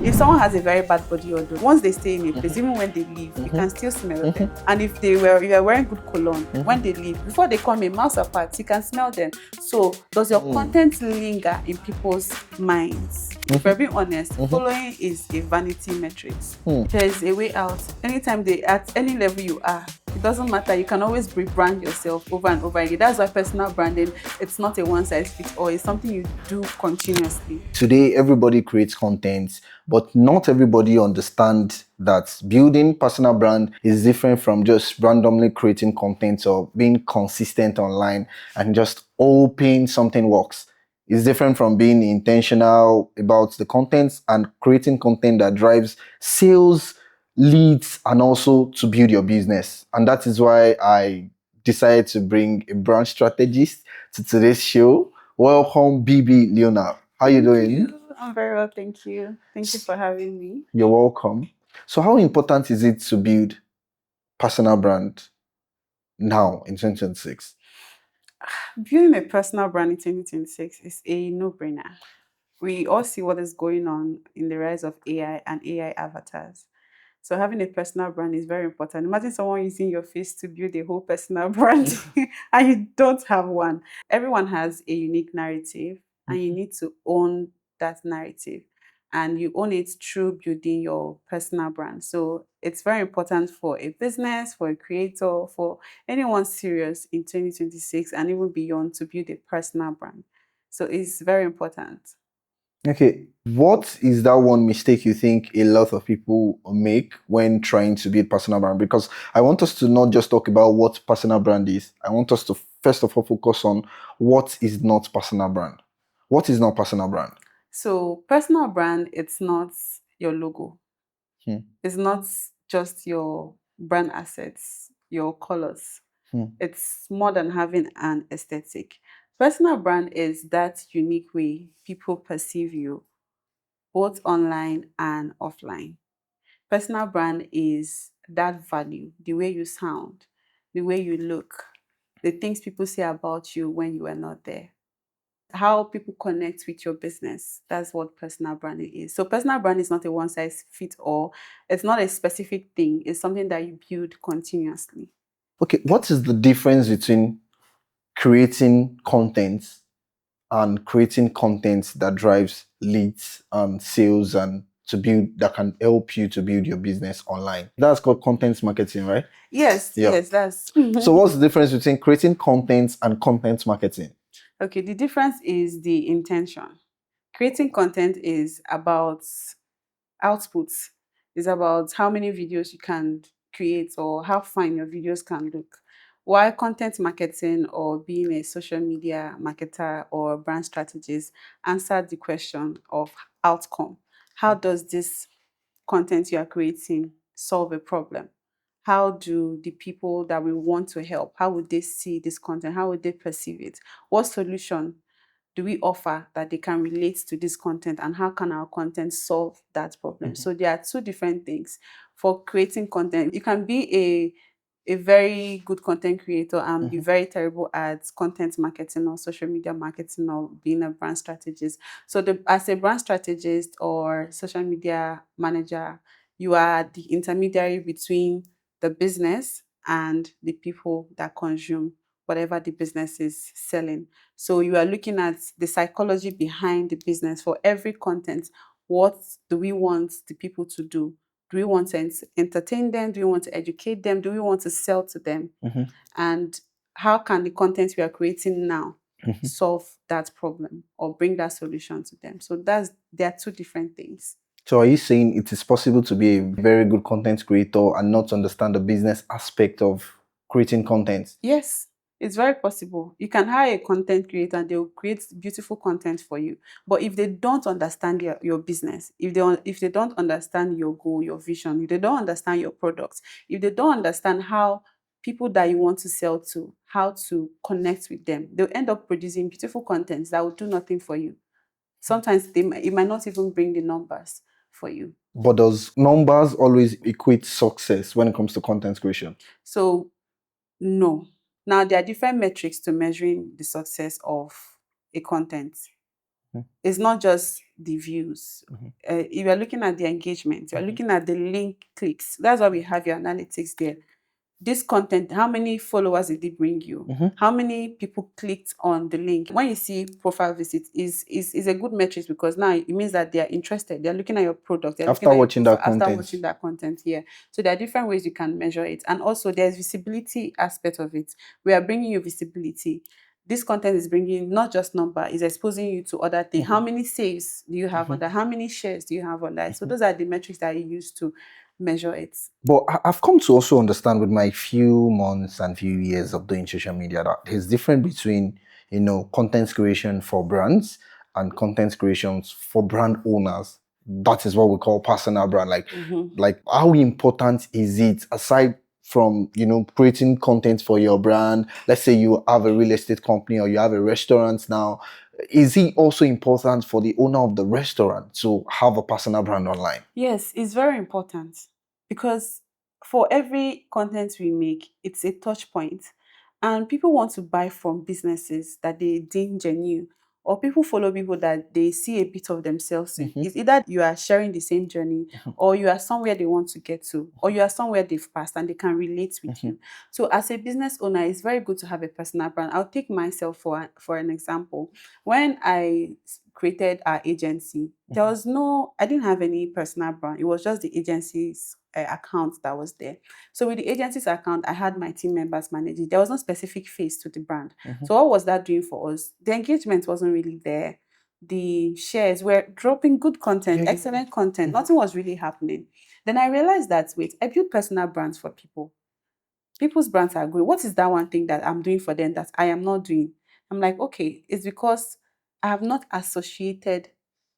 If someone has a very bad body odor, once they stay in a place, even when they leave, you can still smell them. And if you are wearing good cologne, when they leave, before they come a miles apart, you can smell them. So does your content linger in people's minds? If we're being honest, following is a vanity metric. There is a way out. Anytime at any level you are, it doesn't matter. You can always rebrand yourself over and over again. That's why personal branding, it's not a one size fits all. It's something you do continuously. Today, everybody creates content, but not everybody understands that building personal brand is different from just randomly creating content or being consistent online and just hoping something works. It's different from being intentional about the contents and creating content that drives sales, leads, and also to build your business. And that is why I decided to bring a brand strategist to today's show. Welcome, BB Leonard. How you doing? I'm very well, thank you. Thank you for having me. You're welcome. So how important is it to build personal brand now in 2026? Building a personal brand in 2026 is a no-brainer. We all see what is going on in the rise of AI and AI avatars. So having a personal brand is very important. Imagine someone using your face to build a whole personal brand and you don't have one. Everyone has a unique narrative and you need to own that narrative. And you own it through building your personal brand. So it's very important for a business, for a creator, for anyone serious in 2026 and even beyond to build a personal brand. So it's very important. Okay, what is that one mistake you think a lot of people make when trying to build personal brand? Because I want us to not just talk about what personal brand is. I want us to first of all focus on what is not personal brand. What is not personal brand? So personal brand, it's not your logo. It's not just your brand assets, your colors. It's more than having an aesthetic. Personal brand is that unique way people perceive you, both online and offline. Personal brand is that value, the way you sound, the way you look, the things people say about you when you are not there, how people connect with your business. That's what personal branding is. So personal brand is not a one size fits all. It's not a specific thing. It's something that you build continuously. Okay, what is the difference between creating content and creating content that drives leads and sales and to build that can help you to build your business online? That's called content marketing, right? Yes, Yeah. yes, that's So what's the difference between creating content and content marketing? okay. The difference is the intention. Creating content is about outputs, is about how many videos you can create or how fine your videos can look. While content marketing or being a social media marketer or brand strategist answer the question of outcome. How does this content you are creating solve a problem? How do the people that we want to help, how would they see this content? How would they perceive it? What solution do we offer that they can relate to this content, and how can our content solve that problem? So there are two different things. For creating content, you can be a very good content creator and be very terrible at content marketing or social media marketing or being a brand strategist. So as a brand strategist or social media manager, you are the intermediary between the business and the people that consume whatever the business is selling. So you are looking at the psychology behind the business for every content. What do we want the people to do? Do we want to entertain them? Do we want to educate them? Do we want to sell to them? And how can the content we are creating now solve that problem or bring that solution to them? So there are two different things. So are you saying it is possible to be a very good content creator and not understand the business aspect of creating content? Yes, it's very possible. You can hire a content creator and they'll create beautiful content for you. But if they don't understand your business, if they don't understand your goal, your vision, if they don't understand your products, if they don't understand how people that you want to sell to, how to connect with them, they'll end up producing beautiful content that will do nothing for you. Sometimes it might not even bring the numbers for you. But does numbers always equate success when it comes to content creation? So no. Now, there are different metrics to measuring the success of a content. It's not just the views. If you're looking at the engagement, you're looking at the link clicks. That's why we have your analytics there. This content, how many followers did it bring you? How many people clicked on the link? When you see profile visits, is a good metric, because now it means that they are interested. They're looking at your product. They're looking After at your watching that profile after content. watching that content here. So there are different ways you can measure it. And also there's visibility aspect of it. We are bringing you visibility. This content is bringing not just number, is exposing you to other things. How many saves do you have on that? How many shares do you have on that? So those are the metrics that you use to measure it. But I've come to also understand with my few months and few years of doing social media that there's difference between, content creation for brands and content creations for brand owners. That is what we call personal brand. Like how important is it, aside from, creating content for your brand? Let's say you have a real estate company or you have a restaurant now. Is it also important for the owner of the restaurant to have a personal brand online? Yes, it's very important, because for every content we make, it's a touch point. And people want to buy from businesses that they deem genuine, or people follow people that they see a bit of themselves in. It's either you are sharing the same journey, or you are somewhere they want to get to, or you are somewhere they've passed and they can relate with you. So as a business owner, it's very good to have a personal brand. I'll take myself for an example. When I created our agency, I didn't have any personal brand. It was just the agency's account that was there. So with the agency's account, I had my team members manage it. There was no specific face to the brand. So what was that doing for us? The engagement wasn't really there. The shares were dropping good content, excellent content. Nothing was really happening. Then I realized that, wait, I build personal brands for people. People's brands are growing. What is that one thing that I'm doing for them that I am not doing? I'm like, okay, it's because I have not associated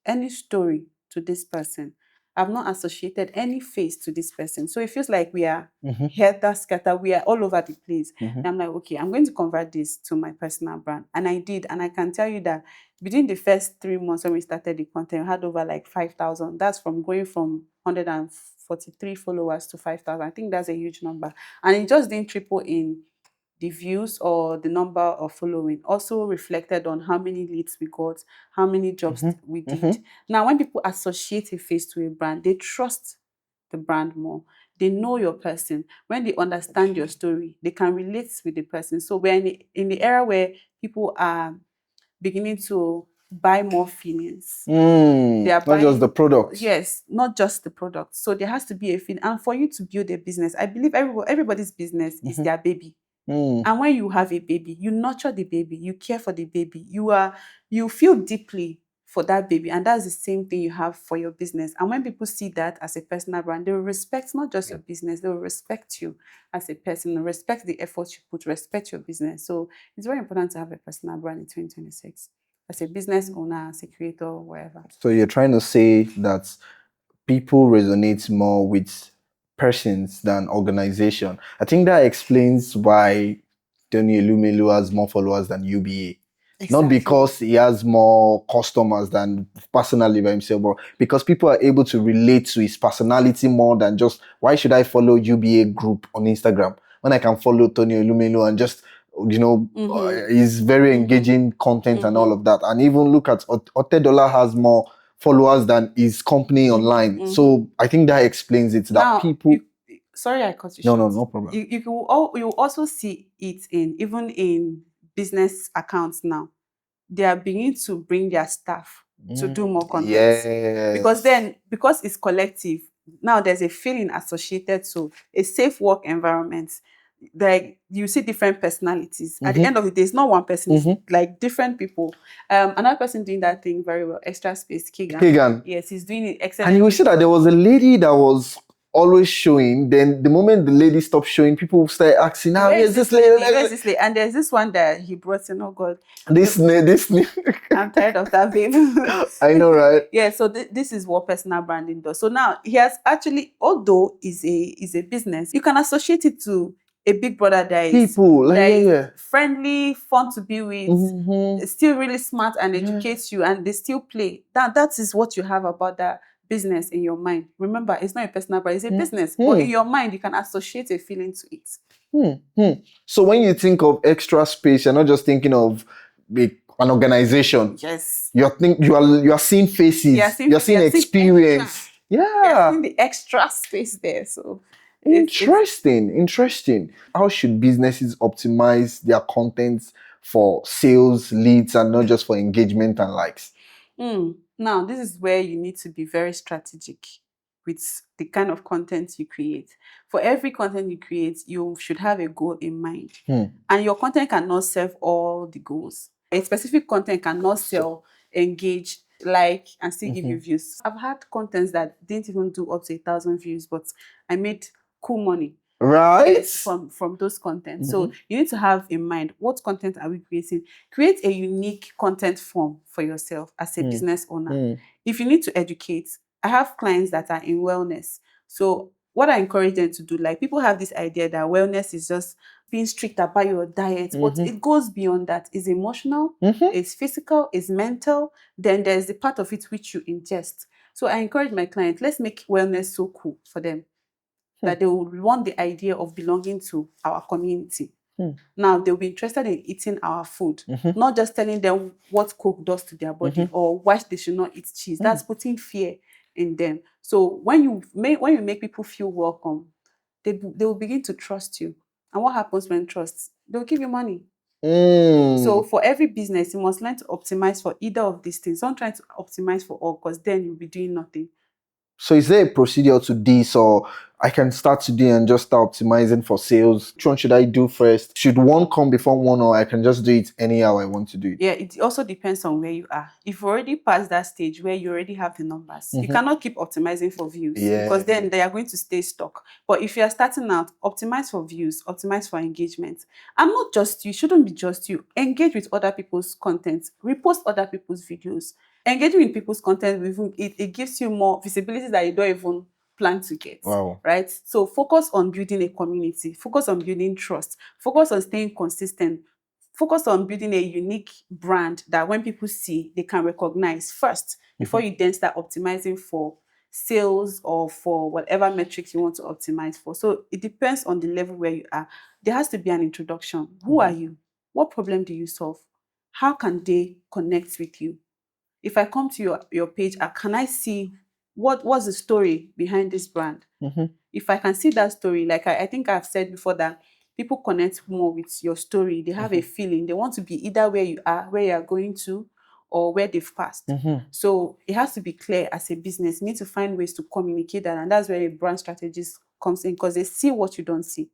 any story to this person. I've not associated any face to this person. So it feels like we are helter scatter. We are all over the place. And I'm like, okay, I'm going to convert this to my personal brand. And I did. And I can tell you that between the first 3 months when we started the content, we had over like 5,000. That's from going from 143 followers to 5,000. I think that's a huge number. And it just didn't triple in the views or the number of following. Also reflected on how many leads we got, how many jobs we did. Now, when people associate a face to a brand, they trust the brand more. They know your person. When they understand your story, they can relate with the person. So we're in the era where people are beginning to buy more feelings. They are not just the product. Yes, not just the product. So there has to be a feeling. And for you to build a business, I believe everybody's business is their baby. And when you have a baby, you nurture the baby, you care for the baby, you feel deeply for that baby. And that's the same thing you have for your business. And when people see that as a personal brand, they will respect not just your business, they will respect you as a person, respect the effort you put, respect your business. So it's very important to have a personal brand in 2026 as a business owner, as a creator, wherever. So you're trying to say that people resonate more with persons than organization. I think that explains why Tony Elumelu has more followers than UBA. Not because he has more customers than personally by himself, but because people are able to relate to his personality more than just, why should I follow UBA group on Instagram when I can follow Tony Elumelu and just, he's very engaging content and all of that. And even look at Otedola has more followers than his company online. So I think that explains it. That now, people. Sorry, I cut you short. No problem. You also see it even in business accounts now. They are beginning to bring their staff to do more content. Yes. Because it's collective, now there's a feeling associated to a safe work environment. Like you see different personalities. At the end of the day, it's not one person, it's like different people. Another person doing that thing very well, Extra Space, Keegan. Yes, he's doing it excellently. And you will see that there was a lady that was always showing. Then the moment the lady stopped showing, people start asking, "Now, where's this lady? Where's this lady?" And there's this one that he brought in. Oh God, this. I'm tired of that, babe. I know, right? Yeah. So this is what personal branding does. So now he has actually, although is a business, you can associate it to a big brother that is people like friendly, fun to be with, still really smart and educates you, and they still play. That is what you have about that business in your mind. Remember, it's not a personal brand, it's a business. But in your mind, you can associate a feeling to it. So when you think of Extra Space, you're not just thinking of an organization. Yes. You are seeing faces, you're seeing experience. You're Yeah. seeing the extra space there. So it's Interesting. How should businesses optimize their content for sales, leads, and not just for engagement and likes? Now, this is where you need to be very strategic with the kind of content you create. For every content you create, you should have a goal in mind. And your content cannot serve all the goals. A specific content cannot sell, engage, like, and still give you views. I've had contents that didn't even do up to 1,000 views, but I made cool money. Right? Yes, from those content. So you need to have in mind, what content are we creating? Create a unique content form for yourself as a business owner. If you need to educate, I have clients that are in wellness. So what I encourage them to do, like, people have this idea that wellness is just being strict about your diet, but it goes beyond that. It's emotional, it's physical, it's mental. Then there's the part of it which you ingest. So I encourage my clients, let's make wellness so cool for them that they will want the idea of belonging to our community. Now they'll be interested in eating our food, not just telling them what Coke does to their body or why they should not eat cheese. That's putting fear in them. So when you make people feel welcome, they will begin to trust you. And what happens when trust? They'll give you money. So for every business, you must learn to optimize for either of these things. Don't try to optimize for all, because then you'll be doing nothing. So is there a procedure to this, or I can start today and just start optimizing for sales? Which one should I do first? Should one come before one, or I can just do it anyhow I want to do it? Yeah, it also depends on where you are. If you already passed that stage where you already have the numbers, you cannot keep optimizing for views, because then they are going to stay stuck. But if you are starting out, optimize for views, optimize for engagement. And not just you, shouldn't be just you. Engage with other people's content, repost other people's videos. Engaging with people's content, it gives you more visibility that you don't even plan to get. Wow. Right? So focus on building a community, focus on building trust, focus on staying consistent, focus on building a unique brand that when people see, they can recognize first before you then start optimizing for sales or for whatever metrics you want to optimize for. So it depends on the level where you are. There has to be an introduction. Who are you? What problem do you solve? How can they connect with you? If I come to your page, can I see what's the story behind this brand? If I can see that story, like I think I've said before, that people connect more with your story. They have a feeling. They want to be either where you are, where you are going to, or where they've passed. So it has to be clear as a business. You need to find ways to communicate that. And that's where a brand strategist comes in, because they see what you don't see.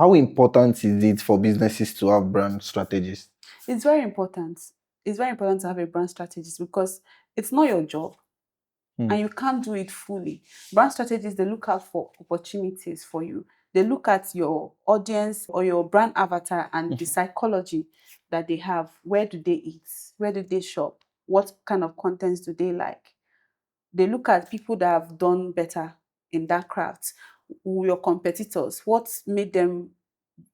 How important is it for businesses to have brand strategists? It's very important. It's very important to have a brand strategist, because it's not your job. And you can't do it fully. Brand strategists, they look out for opportunities for you. They look at your audience or your brand avatar and the psychology that they have. Where do they eat? Where do they shop? What kind of contents do they like? They look at people that have done better in that craft. Who your competitors? What made them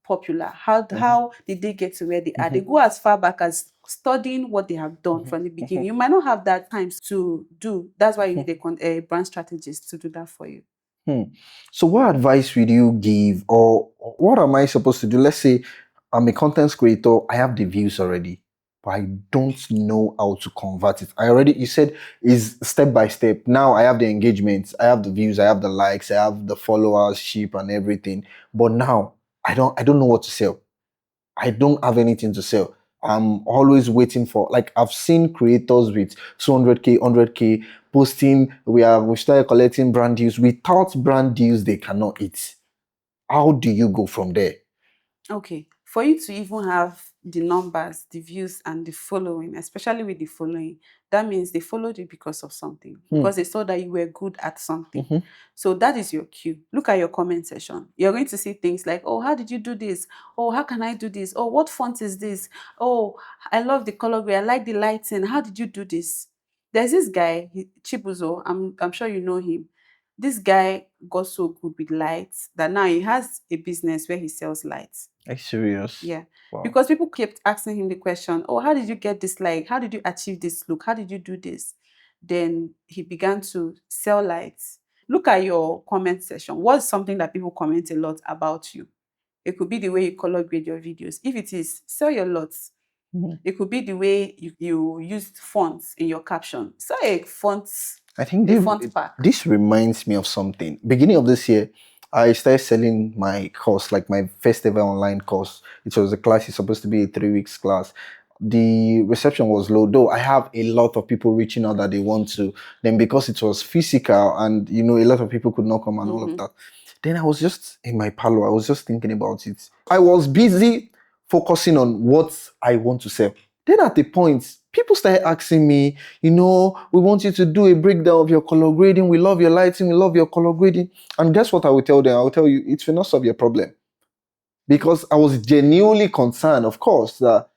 popular? How did they get to where they are? They go as far back as studying what they have done from the beginning. You might not have that time to do. That's why you need a brand strategist to do that for you. So what advice would you give, or what am I supposed to do? Let's say I'm a content creator, I have the views already, but I don't know how to convert it. You said is step by step. Now I have the engagements, I have the views, I have the likes, I have the followership and everything. But now I don't know what to sell. I don't have anything to sell. I'm always waiting for, like, I've seen creators with 200k, 100k posting. We started collecting brand deals. Without brand deals, they cannot eat. How do you go from there? Okay, for you to even have the numbers, the views, and the following, especially with the following, that means they followed you because of something, because they saw that you were good at something. So that is your cue. Look at your comment section. You're going to see things like, oh, how did you do this? Oh, how can I do this? Oh, what font is this? Oh, I love the color gray. I like the lighting. How did you do this? There's this guy, Chibuzo. I'm sure you know him. This guy got so good with lights that now he has a business where he sells lights. Are you serious? Yeah. Wow. Because people kept asking him the question, oh, how did you get this light? How did you achieve this look? How did you do this? Then he began to sell lights. Look at your comment section. What's something that people comment a lot about you? It could be the way you color grade your videos. If it is, sell your lots. It could be the way you used fonts in your caption. So a font, I think a font pack. this reminds me of something. Beginning of this year, I started selling my course, like my first ever online course. It was a class, it's supposed to be a 3 weeks class. The reception was low, though I have a lot of people reaching out that they want to. Then because it was physical and a lot of people could not come and all of that. Then I was just in my parlor, I was just thinking about it. I was busy focusing on what I want to sell. Then at the point, people started asking me, we want you to do a breakdown of your color grading. We love your lighting. We love your color grading. And guess what I will tell them? I will tell you, it will not solve your problem. Because I was genuinely concerned, of course, that,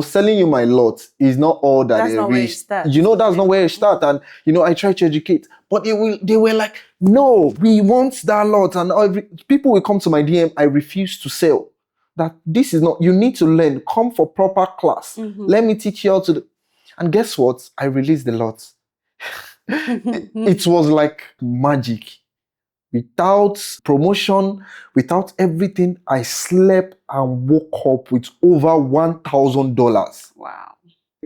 selling you my lot is not all that That's it not where it is. starts. That's not where it starts. And, I tried to educate. But they were like, no, we want that lot. And people will come to my DM, I refuse to sell. That this is not, you need to learn. Come for proper class. Let me teach you how to do. And guess what? I released the lot. It was like magic. Without promotion, without everything, I slept and woke up with over $1,000. Wow.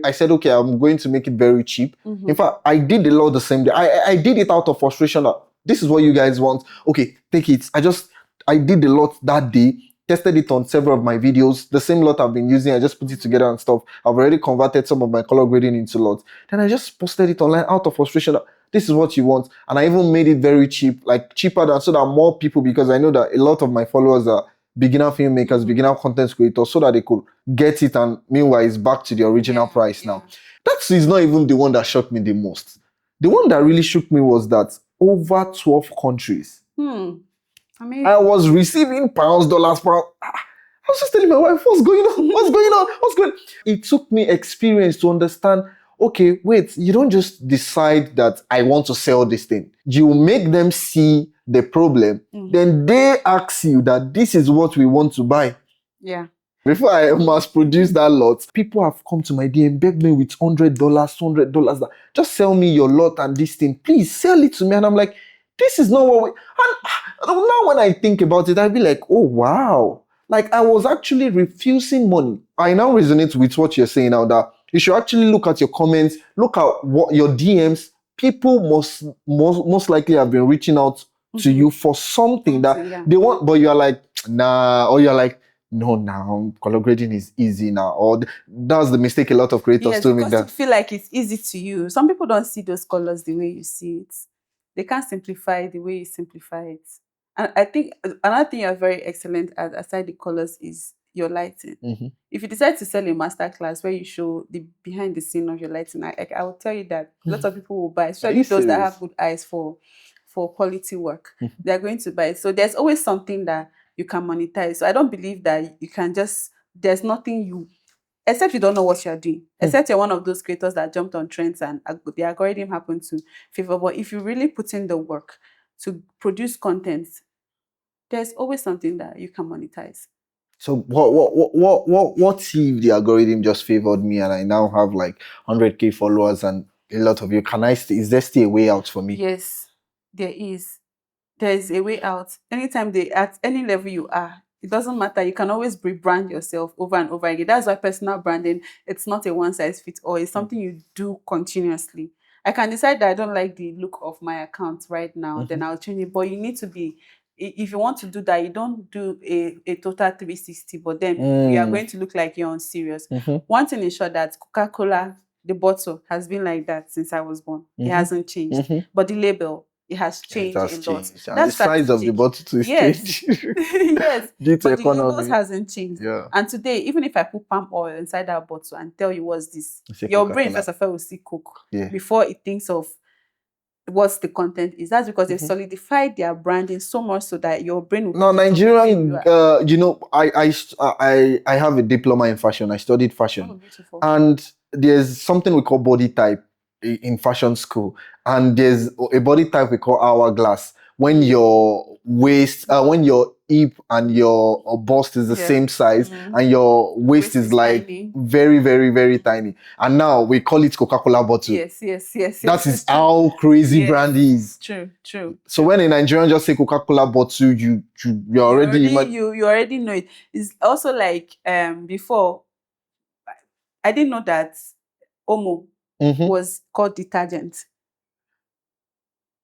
I said, okay, I'm going to make it very cheap. In fact, I did the lot the same day. I did it out of frustration. This is what you guys want. Okay, take it. I did the lot that day, tested it on several of my videos. The same lot I've been using, I just put it together and stuff. I've already converted some of my color grading into lots. Then I just posted it online out of frustration. This is what you want. And I even made it very cheap, like cheaper than so that more people, because I know that a lot of my followers are beginner filmmakers, beginner content creators, so that they could get it, and meanwhile it's back to the original price now. That is not even the one that shocked me the most. The one that really shook me was that over 12 countries. Amazing. I was receiving pounds, dollars, pounds. I was just telling my wife, what's going on? What's going on? What's going on? It took me experience to understand, okay, wait, you don't just decide that I want to sell this thing. You make them see the problem. Then they ask you that this is what we want to buy. Yeah. Before I must produce that lot, people have come to my DM, begged me with $100, $200 that just sell me your lot and this thing. Please sell it to me. And I'm like, this is not what we... And now when I think about it, I'd be like, oh, wow. Like I was actually refusing money. I now resonate with what you're saying now, that you should actually look at your comments, look at what your DMs. People most likely have been reaching out to you for something that they want, but you're like, nah, or you're like, no, now color grading is easy now. Or that's the mistake a lot of creators do make, that you feel like it's easy to you. Some people don't see those colors the way you see it. They can't simplify it the way you simplify it. And I think another thing you're very excellent at, aside the colors, is your lighting. If you decide to sell a masterclass where you show the behind the scene of your lighting, I will tell you that lots of people will buy, especially those that have good eyes for quality work. They're going to buy it. So there's always something that you can monetize. So I don't believe that you can just, there's nothing you, except you don't know what you're doing, except you're one of those creators that jumped on trends and the algorithm happened to favor. But if you really put in the work to produce content, there's always something that you can monetize. So what if the algorithm just favored me and I now have like 100k followers and a lot of you? Is there still a way out for me? Yes, there is. There is a way out. Anytime at any level you are, it doesn't matter. You can always rebrand yourself over and over again. That's why personal branding, it's not a one size fits all. It's something you do continuously. I can decide that I don't like the look of my account right now, then I'll change it. But you need to be, if you want to do that, you don't do a total 360, but then you are going to look like you're on serious. One thing is sure, that Coca-Cola, the bottle, has been like that since I was born. It hasn't changed. But the label, it has changed a lot. That's the size of the bottle to change. Yes. Due to But the labels economy. hasn't changed. Yeah. And today, even if I put palm oil inside that bottle and tell you what's this, your Coca-Cola. brain first of all will see Coke before it thinks of what's the content is. That's because they've solidified their branding so much so that your brain will... Now, Nigerian, I have a diploma in fashion. I studied fashion. Oh, beautiful. And there's something we call body type in fashion school. And there's a body type we call hourglass. When your waist, when your hip and your bust is the same size, and your waist is like tiny. very, very, very tiny. And now we call it Coca-Cola bottle. Yes. That is how crazy brand is. True. So when a Nigerian just say Coca-Cola bottle, you already you already know it. It's also like before, I didn't know that Omo Mm-hmm. was called detergent.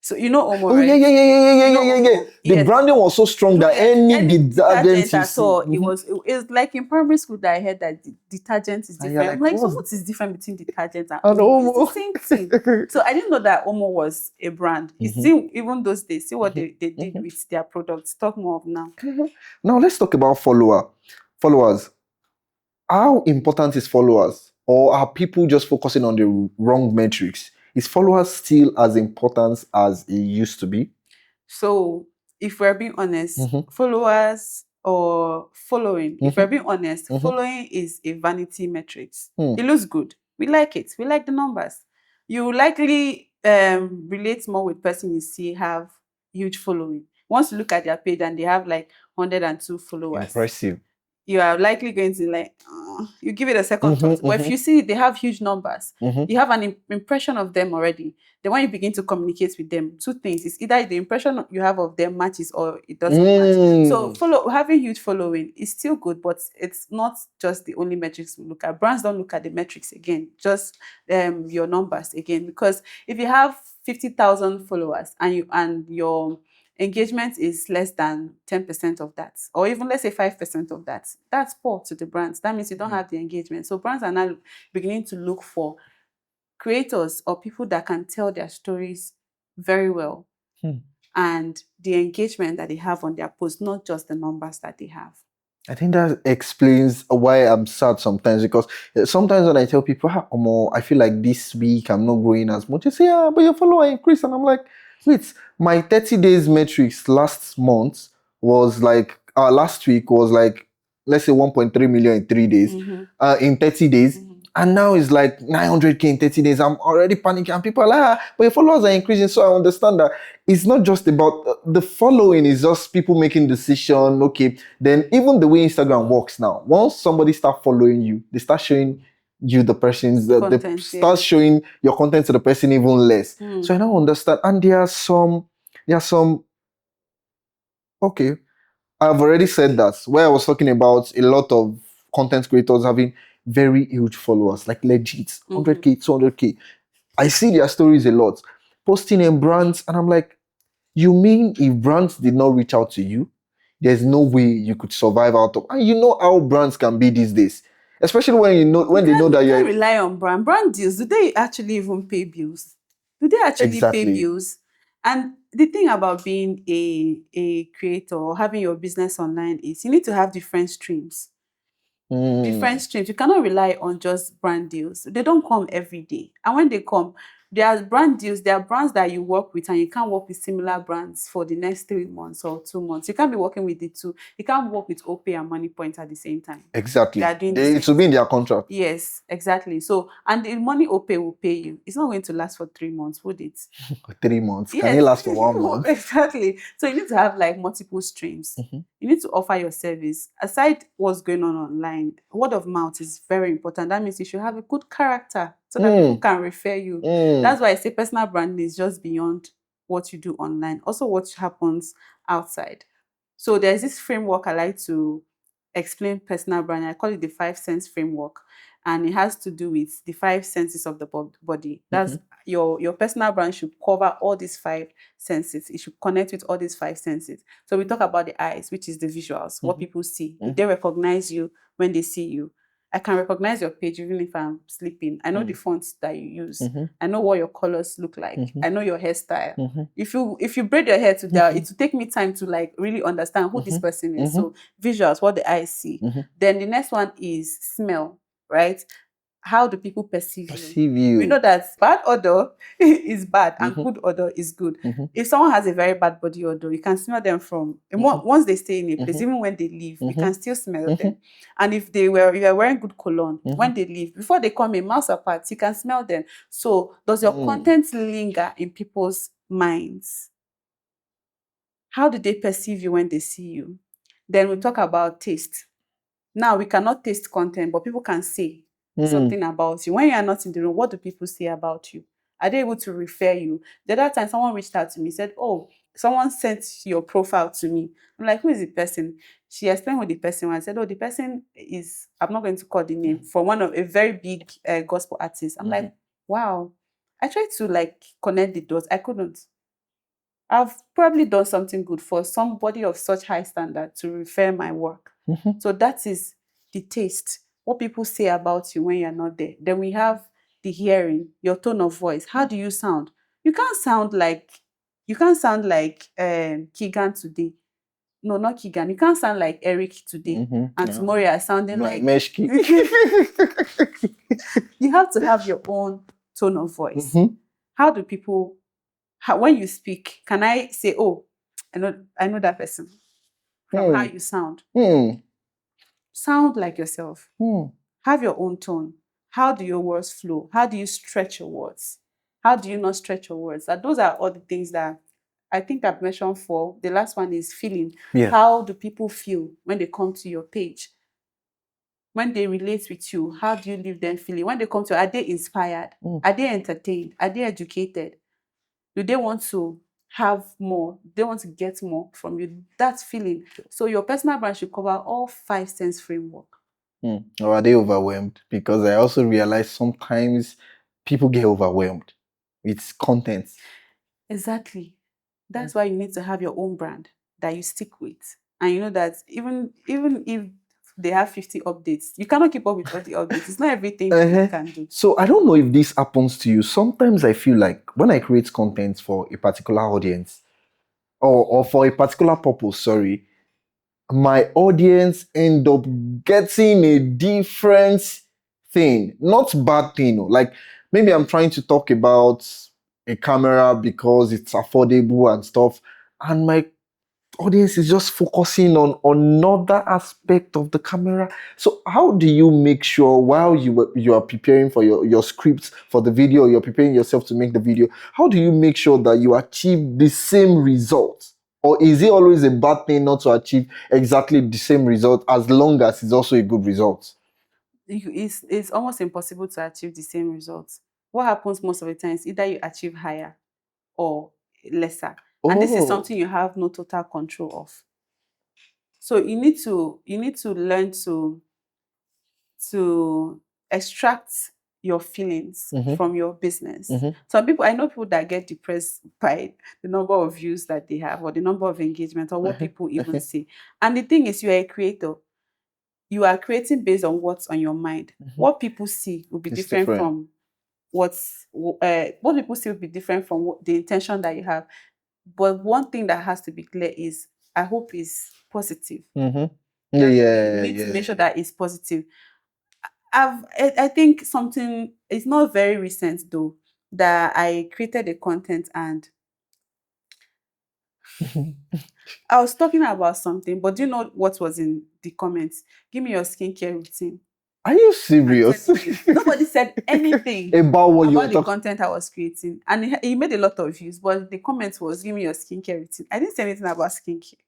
So you know Omo, Oh yeah, right? yeah, yeah, yeah, yeah, yeah, You know yeah, yeah, yeah. Omo. The Yes. branding was so strong No, that yes, any any detergent detergent you at see. all. It was like in primary school that I heard that detergent is And you're different. I'm like, like, so what's what is different between detergent and an Omo? It's the Omo? same thing. So I didn't know that Omo was a brand. It's Mhm, still, even those days, see what mhm, they did mhm, with their products. Talk more of now. mhm. Now let's talk about followers. How important is followers? Or are people just focusing on the wrong metrics? Is followers still as important as it used to be? So, if we're being honest, Mm-hmm, followers or following, if we're mm-hmm, being honest, mm-hmm, following is a vanity metrics. hmm. It looks good. We like it. We like the numbers. You likely relate more with person you see have huge following. Once you look at their page and they have like 102 followers, Impressive. you are likely going to like you give it a second thought. Mm-hmm, But if mm-hmm, you see they have huge numbers, mm-hmm. you have an impression of them already. Then when you begin to communicate with them, two things: it's either the impression you have of them matches or it doesn't match. So Mm. follow having huge following is still good, but it's not just the only metrics we look at. Brands don't look at the metrics again, just your numbers again. Because if you have 50,000 followers and your engagement is less than 10% of that, or even let's say 5% of that, that's poor to the brands. That means you don't have the engagement. So brands are now beginning to look for creators or people that can tell their stories very well, Hmm. and the engagement that they have on their posts, not just the numbers that they have. I think that explains why I'm sad sometimes because sometimes when I tell people, Omo, I feel like this week I'm not growing as much, they say, yeah, but your follower increased. And I'm like, wait, my 30 days metrics last month was like, last week was like, let's say 1.3 million in 3 days, Mm-hmm. in 30 days. Mm-hmm. And now it's like 900K in 30 days. I'm already panicking. And people are like, but your followers are increasing. So I understand that it's not just about the following, is just people making decision. Okay, then even the way Instagram works now, once somebody start following you, they start showing you the person's they Content, start yeah. showing your content to the person even less. Mm. So I now understand. And there are some okay, I've already said that where I was talking about a lot of content creators having very huge followers, like legit Mm-hmm. 100K, 200K. I see their stories a lot, posting in brands, and I'm like, you mean if brands did not reach out to you, there's no way you could survive out of? And you know how brands can be these days, especially when they know that You can't you're rely on brand deals. Do they actually even pay bills? Do they actually pay exactly. bills? And the thing about being a creator or having your business online is you need to have different streams. Mm, Different streams. You cannot rely on just brand deals. They don't come every day. And when they come, there are brand deals, there are brands that you work with and you can't work with similar brands for the next 3 months or 2 months. You can't be working with the two. You can't work with OPay and Money Point at the same time. They exactly. are doing the same It should be in thing. their contract. Yes, exactly. So, and the money OPay will pay you. It's not going to last for 3 months, would it? 3 months. Can it Yes, last for 1 month? exactly. So you need to have like multiple streams. Mhm, You need to offer your service. Aside what's going on online, word of mouth is very important. That means you should have a good character so that people mm, can refer you. mm, That's why I say personal branding is just beyond what you do online. Also what happens outside. So there's this framework I like to explain personal branding. I call it the 5 sense framework. And it has to do with the 5 senses of the body. That's mhm, your personal brand should cover all these 5 senses. It should connect with all these 5 senses. So we talk about the eyes, which is the visuals, what mhm, people see. Do mhm, they recognize you when they see you? I can recognize your page even if I'm sleeping. I know the mm, fonts that you use. mhm, I know what your colors look like. mhm, I know your hairstyle. mhm, If you braid your hair to that, mhm, it will take me time to like really understand who this mhm, person is. mhm, So visuals, what the eyes see. mhm. Then the next one is smell, right? How do people perceive you? Perceive We know you. that bad odor is bad and Mhm, good odor is good. mhm, If someone has a very bad body odor, you can smell them from and mhm, once they stay in a place, mhm, even when they leave, you mhm, can still smell them. mhm, And if you are wearing good cologne, mhm, when they leave, before they come in, miles apart, you can smell them. So does your mm. content linger in people's minds? How do they perceive you when they see you? Then we talk about taste. Now we cannot taste content, but people can say Mm. something about you. When you are not in the room, what do people say about you? Are they able to refer you? The other time, someone reached out to me, said, "Oh, someone sent your profile to me." I'm like, "Who is the person?" she explained what the person was. I said, oh, the person is, I'm not going to call the name, from one of a very big gospel artist. I'm like, wow. I tried to like connect the dots. I couldn't. I've probably done something good for somebody of such high standard to refer my work. So that is the taste, what people say about you when you're not there. Then we have the hearing, your tone of voice. How do you sound? You can't sound like Keegan today. No, not Keegan. You can't sound like Eric today. And Yeah. tomorrow you're sounding Like like Meshki. you have to have your own tone of voice. How do people when you speak, can I say, oh, I know that person from how you sound? Sound like yourself. Have your own tone. How do your words flow? How do you stretch your words? How do you not stretch your words? Those are all the things that I think I've mentioned for. The last one is feeling. Yeah. How do people feel when they come to your page? When they relate with you, how do you leave them feeling? When they come to, are they inspired? Are they entertained? Are they educated? Do they want to have more? They want to get more from you. That's feeling. So your personal brand should cover all 5 sense framework. Or are they overwhelmed? Because I also realize sometimes people get overwhelmed with content. Exactly. That's why you need to have your own brand that you stick with. And you know that even if they have 50 updates, you cannot keep up with all the updates. It's not everything you can do. So I don't know if this happens to you. Sometimes I feel like when I create content for a particular audience or for a particular purpose, sorry, my audience end up getting a different thing. Not bad thing. Like maybe I'm trying to talk about a camera because it's affordable and stuff. And my audience is just focusing on another aspect of the camera. So how do you make sure while you are preparing for your scripts for the video, you're preparing yourself to make the video, how do you make sure that you achieve the same result? Or is it always a bad thing not to achieve exactly the same result as long as it's also a good result? It's almost impossible to achieve the same results. What happens most of the time is either you achieve higher or lesser. And this is something you have no total control of. So you need to learn to extract your feelings from your business. Some people, I know people that get depressed by the number of views that they have or the number of engagement or what people even say. And the thing is, you are a creator. You are creating based on what's on your mind. What people see will be It's different different. from what people see will be different from the intention that you have. But one thing that has to be clear is, I hope is positive. Yeah, You need to make sure that it's positive. I think something, it's not very recent though, that I created a content and I was talking about something, but do you know what was in the comments? Give me your skincare routine. Are you I'm serious? telling you, nobody said anything About what you were about the talking? content I was creating, and he made a lot of views. But the comment was, "Give me your skincare routine." I didn't say anything about skincare.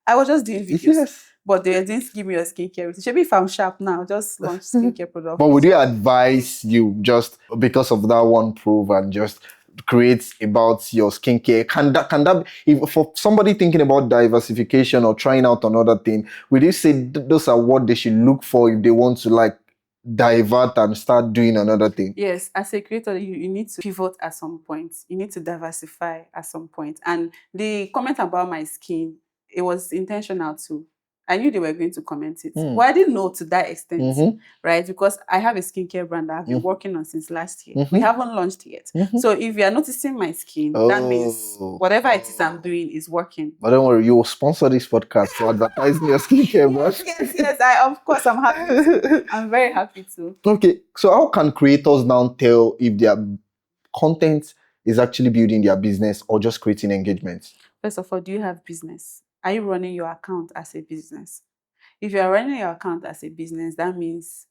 I was just doing videos, Yes. but they didn't give me your skincare routine. Maybe if I'm sharp now, just launch skincare product. But would you advise you just because of that one proof and just create about your skincare? Can that if for somebody thinking about diversification or trying out another thing, would you say those are what they should look for if they want to like divert and start doing another thing? Yes, as a creator, you need to pivot at some point. You need to diversify at some point. And the comment about my skin, it was intentional too. I knew they were going to comment it. But I didn't know to that extent, right? Because I have a skincare brand that I've been working on since last year. We haven't launched yet. So if you are noticing my skin, that means whatever it is I'm doing is working. But don't worry, you will sponsor this podcast for advertising your skincare brand. Yes, of course, I'm happy to. I'm very happy to. Okay, so how can creators now tell if their content is actually building their business or just creating engagement? First of all, do you have business? Are you running your account as a business? If you are running your account as a business, that means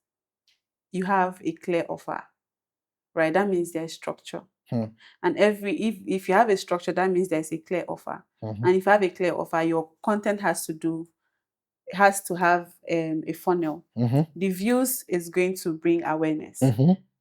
you have a clear offer, right? That means there's structure. And if you have a structure, that means there's a clear offer. And if you have a clear offer, your content has to have a funnel. The views is going to bring awareness.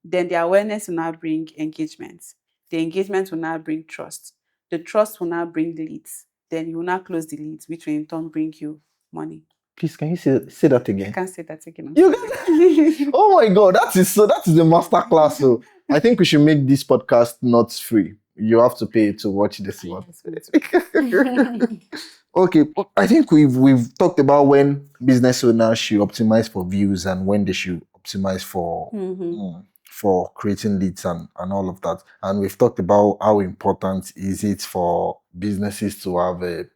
Then the awareness will now bring engagement. The engagement will now bring trust. The trust will now bring leads. Then you will now close the leads, which will in turn bring you money. Please, can you say that I again? can't say that again. I'm You sorry. Oh my god, that is the master class. So I think we should make this podcast not free. You have to pay to watch this one. Yes, we do. Okay, I think we've talked about when business owners should optimize for views and when they should optimize Mhm. for creating leads and all of that. And we've talked about how important is it for businesses to have a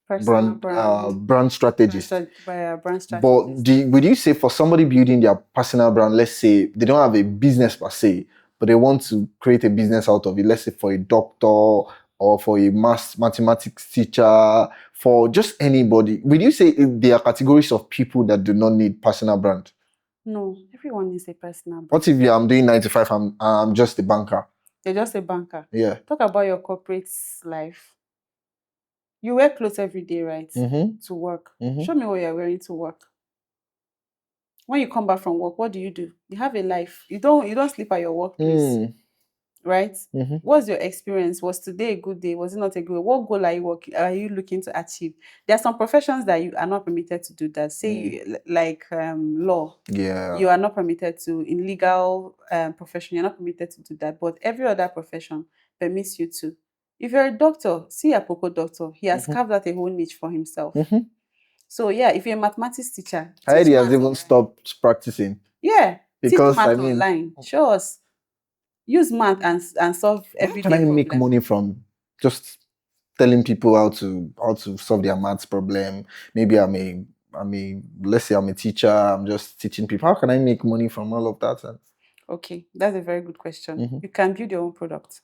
Personal brand, brand strategist. by a brand But strategist. would you say for somebody building their personal brand, let's say they don't have a business per se, but they want to create a business out of it, let's say for a doctor or for a mathematics teacher, for just anybody, would you say there are categories of people that do not need personal brand? No, everyone needs a personal brand. What if I'm doing 9 to 5, I'm just a banker? You're just a banker. Yeah. Talk about your corporate life. You wear clothes every day, right? Mm-hmm. To work. Mm-hmm. Show me what you're wearing to work. When you come back from work, what do? You have a life. You don't sleep at your workplace, right? Mm-hmm. What's your experience? Was today a good day? Was it not a good day? What goal are you looking to achieve? There are some professions that you are not permitted to do that. Say like law. Yeah. You are not permitted to. In legal profession, you're not permitted to do that. But every other profession permits you to. If you're a doctor, see a Poco doctor. He has carved out a whole niche for himself. Mm-hmm. So yeah, if you're a mathematics teacher, teach Heidi has math even online. stopped practicing Yeah, teach because math online. Show us. Use math and solve how can everyday I make problem. money from just telling people how to solve their maths problem? Maybe let's say I'm a teacher, I'm just teaching people. How can I make money from all of that? Okay, that's a very good question. Mhm. You can build your own product.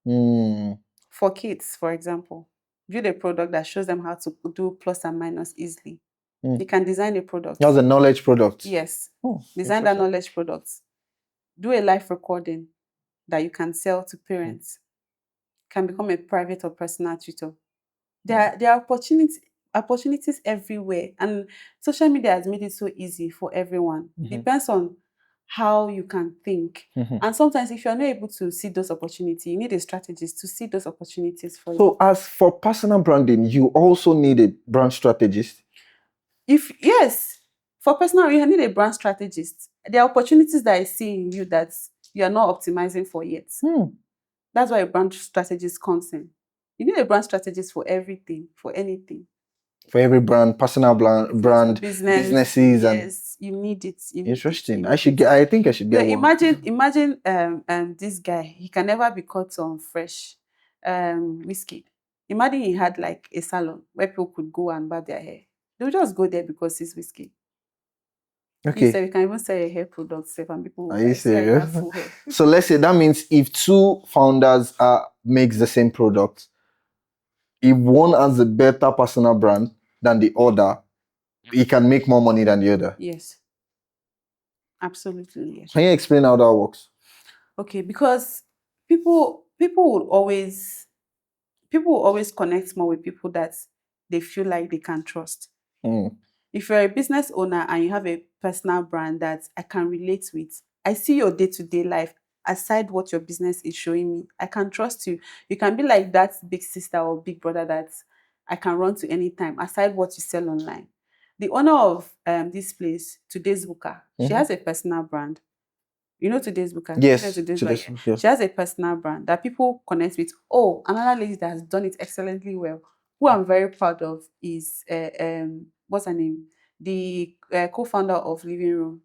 Mm, For kids, for example, build a product that shows them how to do plus and minus easily. mm. You can design a product. That's a knowledge product. Yes. Oh, Design that interesting. knowledge product. Do a live recording that you can sell to parents. Can become a private or personal tutor. There are opportunities everywhere, and social media has made it so easy for everyone. It depends on how you can think. Mhm. And sometimes if you're not able to see those opportunities, you need a strategist to see those opportunities for you. So, as for personal branding, you also need a brand strategist. Yes, for personal, you need a brand strategist. There are opportunities that I see in you that you are not optimizing for yet. That's why a brand strategist comes in. You need a brand strategist for everything, for anything. For every brand, personal brand, businesses, and yes, you need it. interesting. I think I should get one. Imagine this guy. He can never be caught on fresh whiskey. Imagine he had like a salon where people could go and buy their hair. They'll just go there because it's whiskey. Okay. So we can even sell a hair product, save and people will Are you buy. See how you serious? have full hair. So let's say that means if two founders makes the same product, if one has a better personal brand than the other, he can make more money than the other. Yes. Absolutely, yes. Can you explain how that works? Okay, because people will always connect more with people that they feel like they can trust. If you're a business owner and you have a personal brand that I can relate with, I see your day-to-day life aside what your business is showing me. I can trust you. You can be like that big sister or big brother that I can run to anytime, aside what you sell online. The owner of this place, Today's Booker, she has a personal brand. You know Today's Booker? Yes, Today's Today's Booker. Booker. She has a personal brand that people connect with. Oh, another lady that has done it excellently well, who I'm very proud of, is what's her name? The co-founder of Living Room.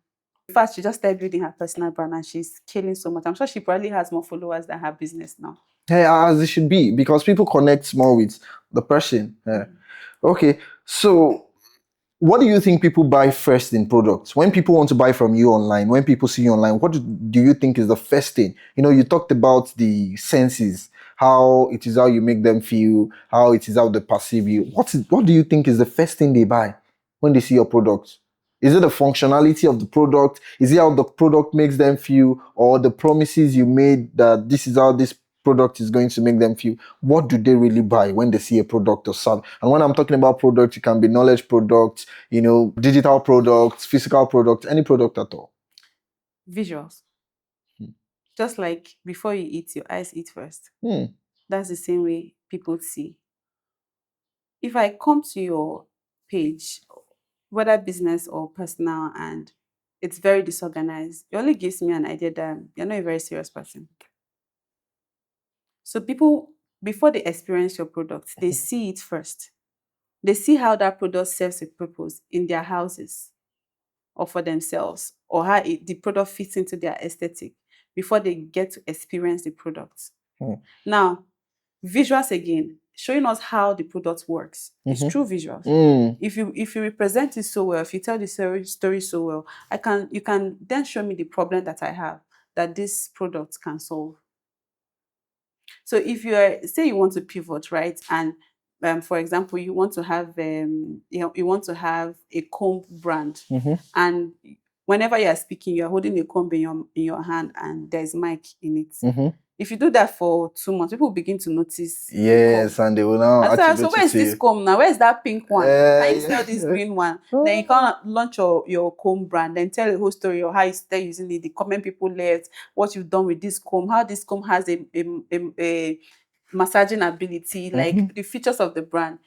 In fact, she just started building her personal brand and she's scaling so much. I'm sure she probably has more followers than her business now. Hey, as it should be, because people connect more with the person. Okay, so what do you think people buy first in products? When people want to buy from you online, when people see you online, what do you think is the first thing? You talked about the senses, how it is how you make them feel, how it is how they perceive you. What do you think is the first thing they buy when they see your product? Is it the functionality of the product? Is it how the product makes them feel, or the promises you made that this is how this product is going to make them feel? What do they really buy when they see a product or service? And when I'm talking about products, it can be knowledge products, digital products, physical products, any product at all. Visuals. Just like before you eat, your eyes eat first. Hmm. That's the same way people see. If I come to your page whether business or personal, and it's very disorganized, it only gives me an idea that you're not a very serious person. So people, before they experience your product, they see it first. They see how that product serves a purpose in their houses or for themselves, or how the product fits into their aesthetic before they get to experience the product. Mm. Now, visuals again, showing us how the product works. It's Mhm. through visuals. Mm. If you represent it so well, if you tell the story so well, you can then show me the problem that I have that this product can solve. So if you are, say you want to pivot, right, and for example, you want to have you want to have a comb brand, Mhm. and whenever you are speaking, you are holding a comb in your hand, and there's mic in it. Mhm. If you do that for 2 months, people begin to notice the comb. Yes, and they will now And so attribute where it is to this you. comb now? Where's that pink one? Can you sell this Yeah. green one? Then you can launch your comb brand, then tell the whole story of how you started using it, the comment people left, what you've done with this comb, how this comb has a massaging ability, like the features of the brand.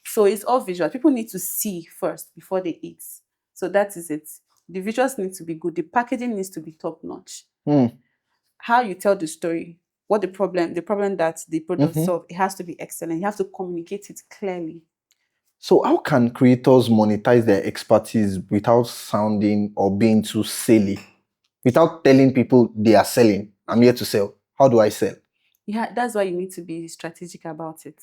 So it's all visual. People need to see first before they eat. So that is it. The visuals need to be good. The packaging needs to be top notch. Mm. How you tell the story, what the problem that the product Mhm. solve, it has to be excellent. You have to communicate it clearly. So how can creators monetize their expertise without sounding or being too silly? Without telling people they are selling. I'm here to sell. How do I sell? Yeah, that's why you need to be strategic about it,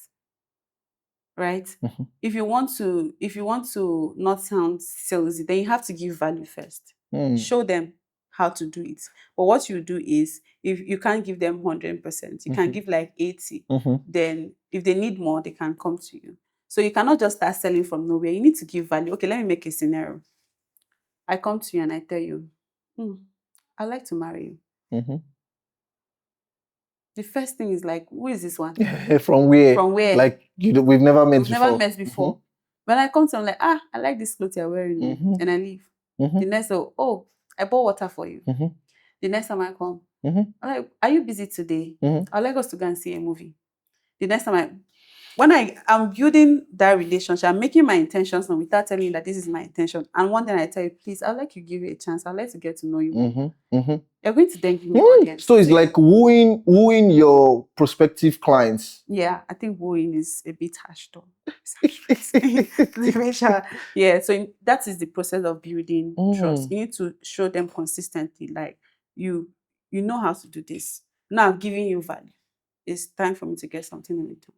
right? Mhm. If you want to not sound salesy, then you have to give value first. Mm. Show them how to do it. But what you do is, if you can't give them 100%, you can give like 80. Mhm. Then if they need more, they can come to you. So you cannot just start selling from nowhere. You need to give value. Okay, let me make a scenario. I come to you and I tell you, I'd like to marry you. Mhm. The first thing is like, who is this one? From where? From where? Like we've never met We've never before. met before. When I come to, I'm like, I like this clothes you're wearing, oh," Mhm. and I leave. The Mhm. next day, oh, I bought water for you. Mhm. The next time I come, Mhm. I'm like, are you busy today? Mhm. I'd like us to go and see a movie. The next time when I'm building that relationship, I'm making my intentions known without telling you that this is my intention. And one thing I tell you, please, I'd like you to give you a chance. I'd like to get to know you more. Mhm. Mhm. You're going to then give me audience. So it's like wooing your prospective clients. Yeah, I think wooing is a bit harsh though. It's harsh. Let me sure. Yeah, so that is the process of building trust. Mm. You need to show them consistently, like you you know how to do this. Now I'm giving you value. It's time for me to get something in return.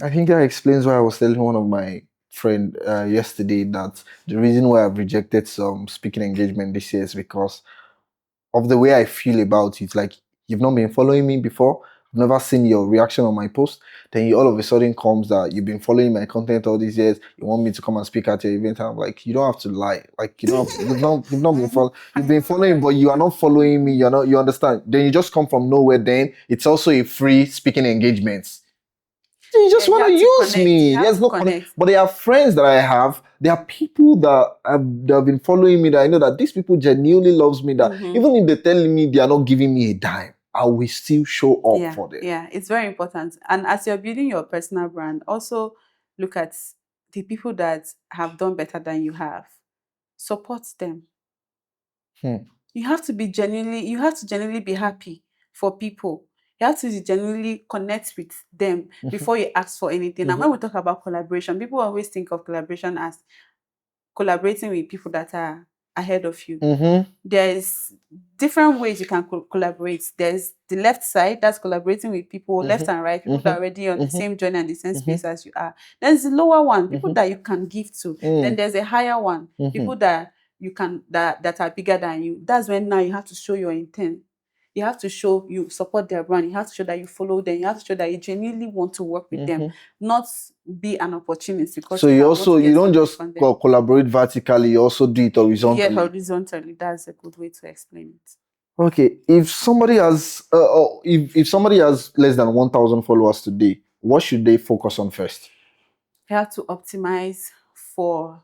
I think that explains why I was telling one of my friend yesterday that the reason why I've rejected some speaking engagement this year is because of the way I feel about it. Like, you've not been following me before, I've never seen your reaction on my post. Then you all of a sudden comes that you've been following my content all these years. You want me to come and speak at your event. And I'm like, you don't have to lie. Like, you know, you've not been following. You've been following, but you are not following me. You're not. You understand? Then you just come from nowhere. Then it's also a free speaking engagement. You Yeah, just you want to have to use connect. You me. have There's to no connect. connect. But there are friends that I have. There are people that have been following me that I know that these people genuinely loves me. That even if they're telling me they are not giving me a dime, I will still show up Yeah, for them. yeah, it's very important. And as you're building your personal brand, also look at the people that have done better than you have. Support them. Hmm. You have to genuinely be happy for people. You have to genuinely connect with them Mhm. before you ask for anything. And Mhm. when we talk about collaboration, people always think of collaboration as collaborating with people that are ahead of you. Mhm. There's different ways you can collaborate. There's the left side, that's collaborating with people left Mhm. and right, people that are Mhm. already on the Mhm. same journey and the same Mhm. space as you are. There's the lower one, people Mhm. that you can give to. Then Mm. there's a higher one, Mhm. people that you can that are bigger than you. That's when now you have to show your intent. You have to show you support their brand. You have to show that you follow them. You have to show that you genuinely want to work with them, Mhm. not be an opportunist because So you you want also to you get don't something just from them. collaborate vertically. You also do it Yeah, horizontally. horizontally. That's a good way to explain it. Okay, if somebody has if somebody has less than 1,000 followers today, what should they focus on first? You have to optimize for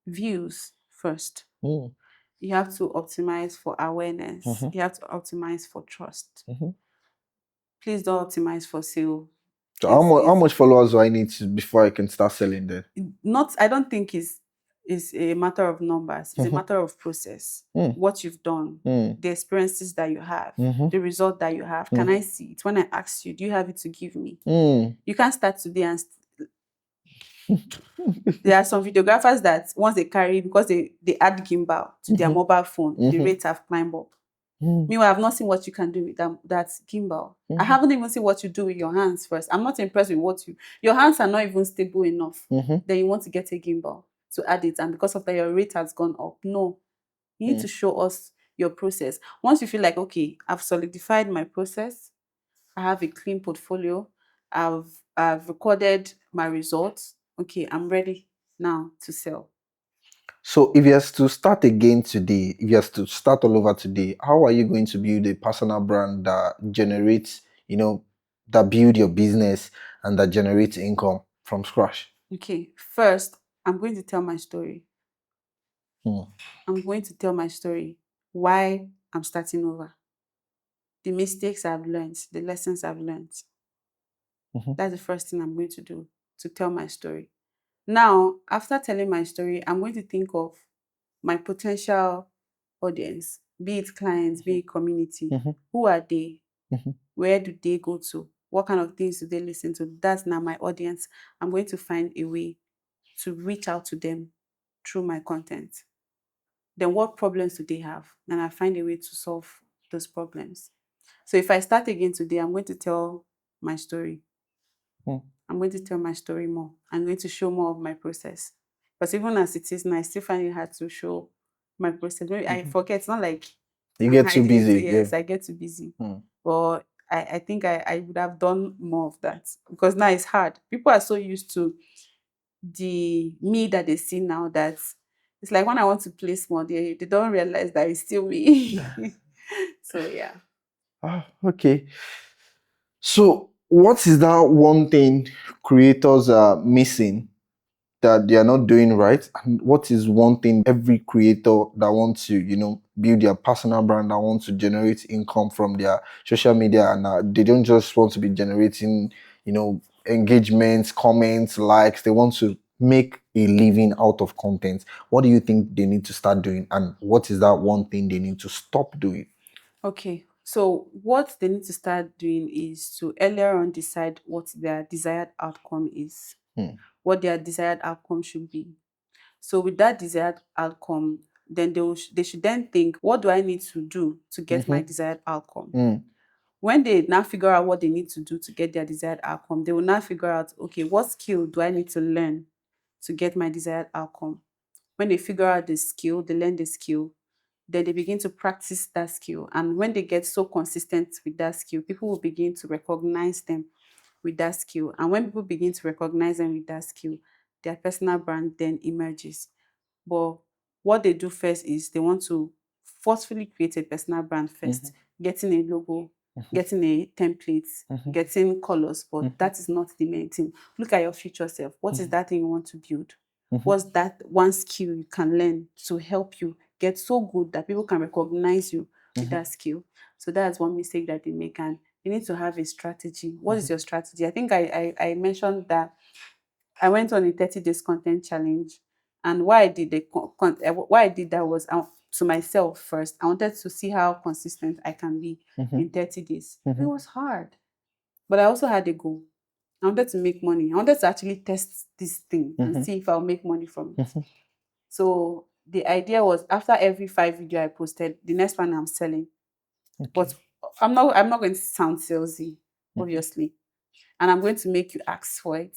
views first. Mm. You have to optimize for awareness. Mhm. You have to optimize for trust. Mhm. Please don't optimize for sale. So how Is much how is much followers do I need before I can start selling then? not I don't think is is a matter of numbers. It's a Mhm. matter of process. Mm. What you've done, Mm. the experiences that you have, Mhm. the result that you have. Can Mhm. I see it? When I ask you, do you have it to give me? Mm. You can't start today and there are some videographers that once they carry, because they add gimbal to their Mhm. mobile phone, the Mhm. rates have climbed up. Mm. Meanwhile, I've not seen what you can do with that gimbal. I Mhm. haven't even seen what you do with your hands first. I'm not impressed with your hands are not even stable enough. Mhm. Then you want to get a gimbal to add it, and because of that, your rate has gone up. No, you need Mm. to show us your process. Once you feel like, okay, I've solidified my process, I have a clean portfolio, I've recorded my results. Okay, I'm ready now to sell. So if you have to start again today, if you have to start all over today, how are you going to build a personal brand that generates, that build your business and that generates income from scratch? Okay, first, I'm going to tell my story. Mm. I'm going to tell my story, why I'm starting over, the mistakes I've learned, the lessons I've learned. Mhm. That's the first thing I'm going to do, to tell my story. Now, after telling my story, I'm going to think of my potential audience, be it clients, be it community. Mhm. Who are they? Mhm. Where do they go to? What kind of things do they listen to? That's now my audience. I'm going to find a way to reach out to them through my content. Then what problems do they have? And I find a way to solve those problems. So if I start again today, I'm going to tell my story. Mm. I'm going to tell my story more. I'm going to show more of my process. But even as it is now, I still find it hard to show my process. Maybe I Mhm. forget. It's not like You I'm get too hiding it. So busy. Yeah. yes, I get too busy. Mm. But I think I would have done more of that, because now it's hard. People are so used to the me that they see now that it's like when I want to play small, they don't realize that it's still me. So yeah. Ah, okay. So, what is that one thing creators are missing that they are not doing right? And what is one thing every creator that wants to, build their personal brand, that wants to generate income from their social media, and they don't just want to be generating, engagements, comments, likes. They want to make a living out of content. What do you think they need to start doing? And what is that one thing they need to stop doing? Okay. So what they need to start doing is to earlier on decide what their desired outcome is, Hmm. what their desired outcome should be. So with that desired outcome, then they should then think, what do I need to do to get my Mm-hmm. desired outcome? Mm. When they now figure out what they need to do to get their desired outcome, they will now figure out, okay, what skill do I need to learn to get my desired outcome? When they figure out the skill, they learn the skill, then they begin to practice that skill. And when they get so consistent with that skill, people will begin to recognize them with that skill. And when people begin to recognize them with that skill, their personal brand then emerges. But what they do first is they want to forcefully create a personal brand Mm-hmm. first, getting a logo, Mm-hmm. getting a template, Mm-hmm. getting colors, but Mm-hmm. that is not the main thing. Look at your future self. What is Mm-hmm. that thing you want to build? Mm-hmm. What's that one skill you can learn to help you get so good that people can recognize you with Mm-hmm. that skill? So that's one mistake that they make. And you need to have a strategy. What is your strategy? I think I mentioned that I went on a 30 days content challenge. And why I did why I did that was to myself first. I wanted to see how consistent I can be Mm-hmm. in 30 days. It Mm-hmm. was hard, but I also had a goal. I wanted to make money. I wanted to actually test this thing and Mm-hmm. see if I'll make money from it. Mm-hmm. So the idea was, after every 5 video I posted, the next one I'm selling. Okay. But I'm not going to sound salesy, Mm-hmm. obviously. And I'm going to make you ask for it.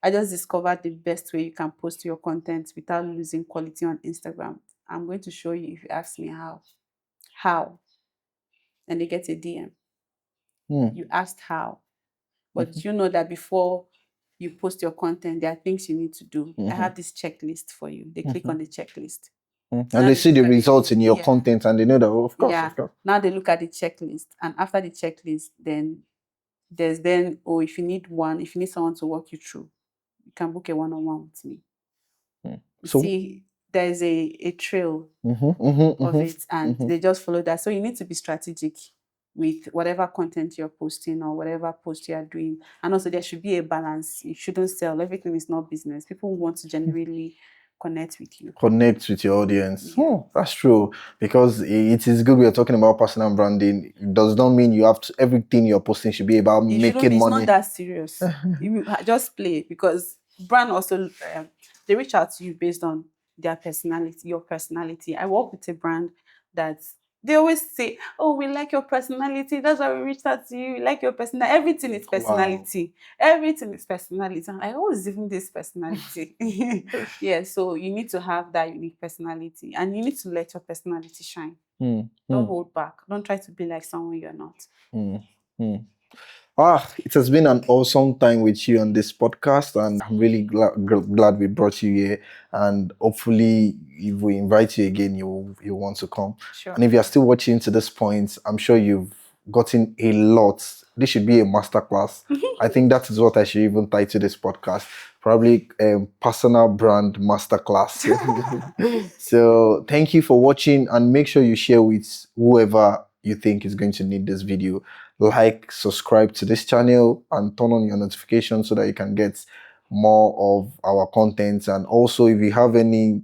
I just discovered the best way you can post your content without losing quality on Instagram. I'm going to show you if you ask me how. How? And they get a DM. Mm. You asked how. Mm-hmm. But you know that before you post your content, there are things you need to do. I Mm-hmm. have this checklist for you. They click Mm-hmm. on the checklist. And Now they they see look the at the results in your yeah, content and they know that, oh, of course, yeah. of course. Now they look at the checklist. And after the checklist, then there's then, oh, if you need someone to walk you through, you can book a one-on-one with me. Mm. You So, see, there's a trail mm-hmm, mm-hmm, of mm-hmm, it, and mm-hmm, they just follow that. So you need to be strategic with whatever content you're posting or whatever post you are doing. And also there should be a balance. You shouldn't sell. Everything is not business. People want to genuinely connect with you. Connect with your audience. Yeah. That's true. Because it is good we are talking about personal branding. It does not mean you have to, everything you're posting should be about It shouldn't making be, it's not money. that serious. You just play, because brand also they reach out to you based on their personality, your personality. I work with a brand that they always say, "Oh, we like your personality. That's why we reached out to you. We like your personality. Everything is Wow. personality. Everything is personality." I'm like, "Oh, is even this personality?" Yeah. So you need to have that unique personality, and you need to let your personality shine. Hmm. Don't Hmm. hold back. Don't try to be like someone you're not. Hmm. Hmm. It has been an awesome time with you on this podcast, and I'm really glad we brought you here. And hopefully, if we invite you again, you want to come. Sure. And if you're still watching to this point, I'm sure you've gotten a lot. This should be a masterclass. I think that is what I should even title this podcast. Probably personal brand masterclass. So thank you for watching, and make sure you share with whoever you think is going to need this video. Like, subscribe to this channel, and turn on your notifications so that you can get more of our contents. And also, if you have any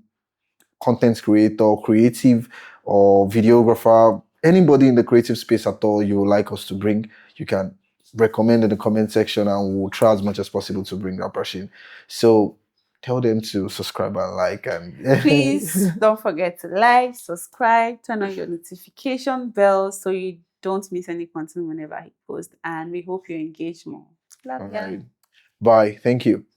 content creator, creative, or videographer, anybody in the creative space at all you would like us to bring, you can recommend in the comment section, and we'll try as much as possible to bring that person. So tell them to subscribe and like, Please and don't forget to like, subscribe, turn on your notification bell so you don't miss any content whenever I post. And we hope you engage more. Love all ya. right. Bye. Thank you.